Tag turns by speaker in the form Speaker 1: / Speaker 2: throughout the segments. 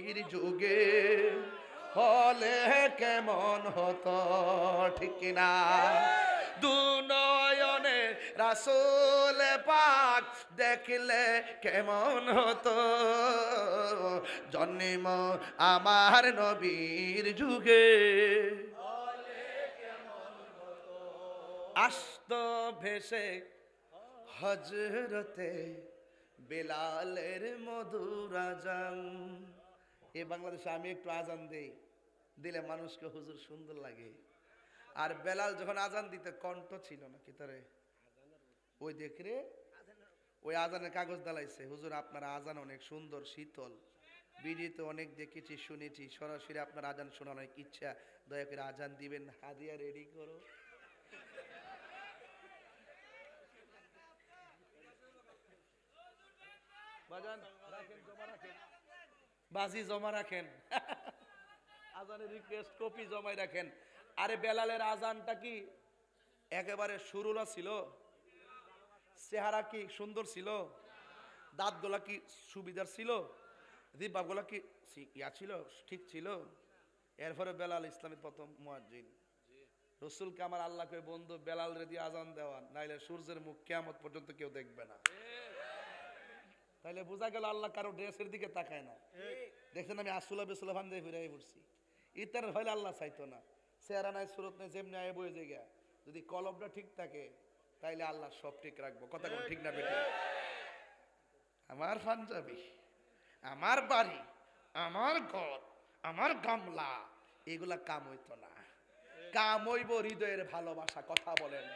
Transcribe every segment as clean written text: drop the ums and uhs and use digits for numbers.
Speaker 1: নবীর যুগে হলে কেমন হতো, ঠিক কিনা? দুনয়নে রাসূল পাক দেখলে কেমন হতো, জন্ম আমার নবীর যুগে আসত ভেসে হযরতে বেলালের মধুর আজান। এই বাংলাদেশে আমি একটু আজান দেই, দিলে মানুষকে হুজুর সুন্দর লাগে। আর বেলাল যখন আজান দিতে কণ্ঠ ছিল না, কি তারে ওই দেখরে ওই আজানের কাগজ দালাইছে, হুজুর আপনার আজান অনেক সুন্দর শীতল, ভিডিওতে অনেক দেখেছি শুনেছি, সরাসরি আপনার আজান শোনার অনেক ইচ্ছা, দয়া করে আজান দিবেন, হাদিয়া রেডি করো। বাজান রাখেন, জমা রাখেন, বাজি জমা রাখেন, আজানের রিকোয়েস্ট কপি জমাই রাখেন। আরে বেলালের আজানটা কি একেবারে সুরলা ছিল? চেহারা কি সুন্দর ছিল? দাঁতগুলা কি সুবিধার ছিল? জিহ্বাগুলা কি ইয়া ছিল, ঠিক ছিল? এরপরে বেলাল ইসলামের প্রথম মুয়াজ্জিন। রসুলকে আমার আল্লাহকে বন্ধু বেলাল রে দিয়ে আজান দেওয়া, নাইলে সূর্যের মুখ কিয়ামত পর্যন্ত কেউ দেখবে না। তাইলে বোঝা গেল আল্লাহ কারো ড্রেসের দিকে তাকায় না। দেখছেন আমি আসুলা বেসুলা ভান দিয়ে ফিরে পড়ছি, ইতার হইলে আল্লাহ চাইতো না। চেহারা নাই, সুরত নাই, যেমনি আয় বয়ে জায়গা, যদি কলবটা ঠিক থাকে তাইলে আল্লাহ সব ঠিক রাখবো। কথা কোন ঠিক না বেটি? আমার পাঞ্জাবি, আমার বাড়ি, আমার ঘর, আমার গামলা, এগুলা কাম হইতো না। কাম হইব হৃদয়ের ভালোবাসা। কথা বলেন।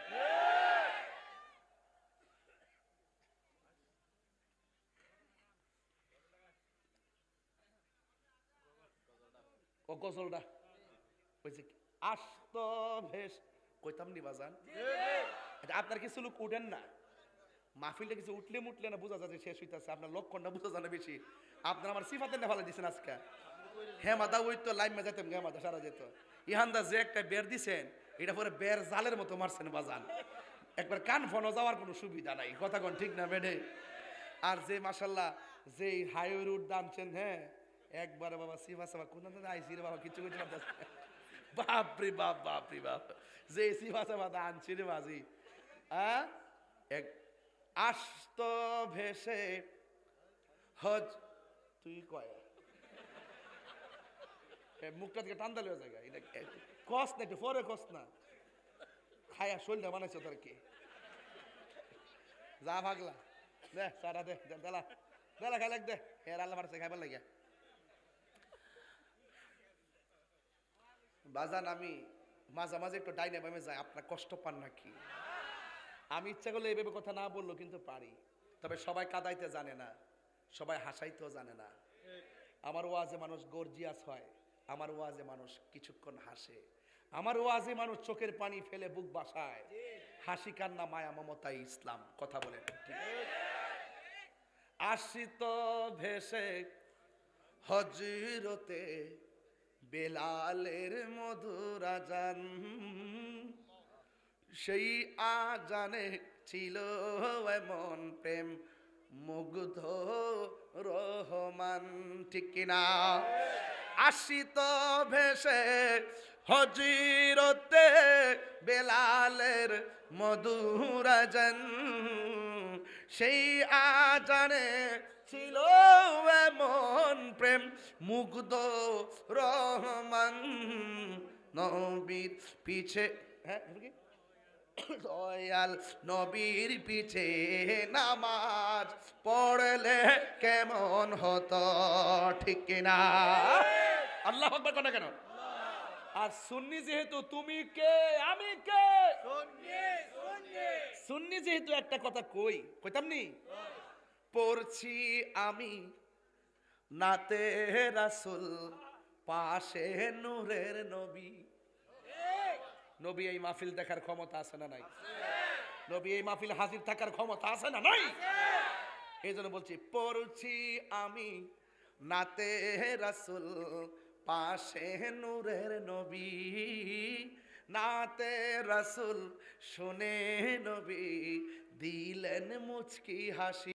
Speaker 1: ও গজলটা হয়েছে আস্ত ভেস কইতাম নি বাজান। আপনার কিছু লোক উঠেন না, মাহফিলটা কিছু উঠলে মুটলে না বোঝা যাচ্ছে শেষ হইতেছে, আপনার লক্ষণটা বোঝা যায় না বেশি। আপনার আমার সিফাতের না ভালো দিচ্ছেন আজকে। হ্যাঁ মাদা ওই তো লাইন যেতাম, গে মাদা সারা যেত। ইহানদা যে একটা বের দিছেন, এটা পরে বের জালের মতো মারছেন বাজান, একবার কান ফনো যাওয়ার কোনো সুবিধা নাই। কথা কোন ঠিক না বেডে? আর যে মাশাল্লাহ যে হাইওয়ে রুট দানছেন, হ্যাঁ একবারে বাবা সিফা সাবা কোন আইসি রে বাবা, কিছু কিছু বাপরে বাপ, বাপরে বাপ, যে সিফা সাবা দানছি রে বাজি। এক আস্ত ভেসে হজ, তুই কয় মুখটা থেকে টান দালে জায়গা, এটা কস না, একটু পরে কস না, খায়া শৈলটা বানাইছো তোর কে? যা ভাগলা দে, সারা দে, দেলা দেলা খাই লাগ দে, হের আল্লাহ মারছে খাইবার লাগিয়া। বাজান আমি মাঝে মাঝে একটু ডাইনে বামে যাই, আপনার কষ্ট পান নাকি? আমি ইচ্ছা করলে এইভাবে কথা না বললো কিন্তু পারি, তবে সবাই কাদাইতে জানে না, সবাই হাসাইতেও জানে না। আমার ওয়াজে মানুষ গর্জিয়াস হয়, আমার ওয়াজে মানুষ কিছুক্ষণ হাসে, আমার ওয়াজে মানুষ চোখের পানি ফেলে বুক বাসায়, হাসি কান্না মায়া মমতাই ইসলাম। কথা বলেন। আসিত ভেসে হযরতে বেলালের মধুর আজান, সেই আজানে ছিল এমন প্রেম মুগ্ধ রহমান, ঠিক কিনা? আসিত ভেসে হযরতে বেলালের মধুর আজান, সেই আজানে ছিল এমন প্রেম মুগ্ধ রহমান, নবীর পিছে, হ্যাঁ দয়াল নবীর পিছে নামাজ পড়লে কেমন হতো, ঠিক কিনা? আল্লাহু আকবার কথা কেন? আর সুন্নি যেহেতু, তুমি কে আমি কে, সুন্নি যেহেতু একটা কথা কইতাম নি, পড়ছি আমি নাতে রাসূল, পাশে নূরের নবী। নবী এই মাহফিল দেখার ক্ষমতা আছে না নাই? নবী এই মাহফিল হাজির থাকার ক্ষমতা আছে না নাই? এই জন্য বলছি পড়ছি আমি নাতে রাসূল, পাশে নূরের নবী, নাতে রাসূল শুনে নবী দিলেন মুচকি হাসি।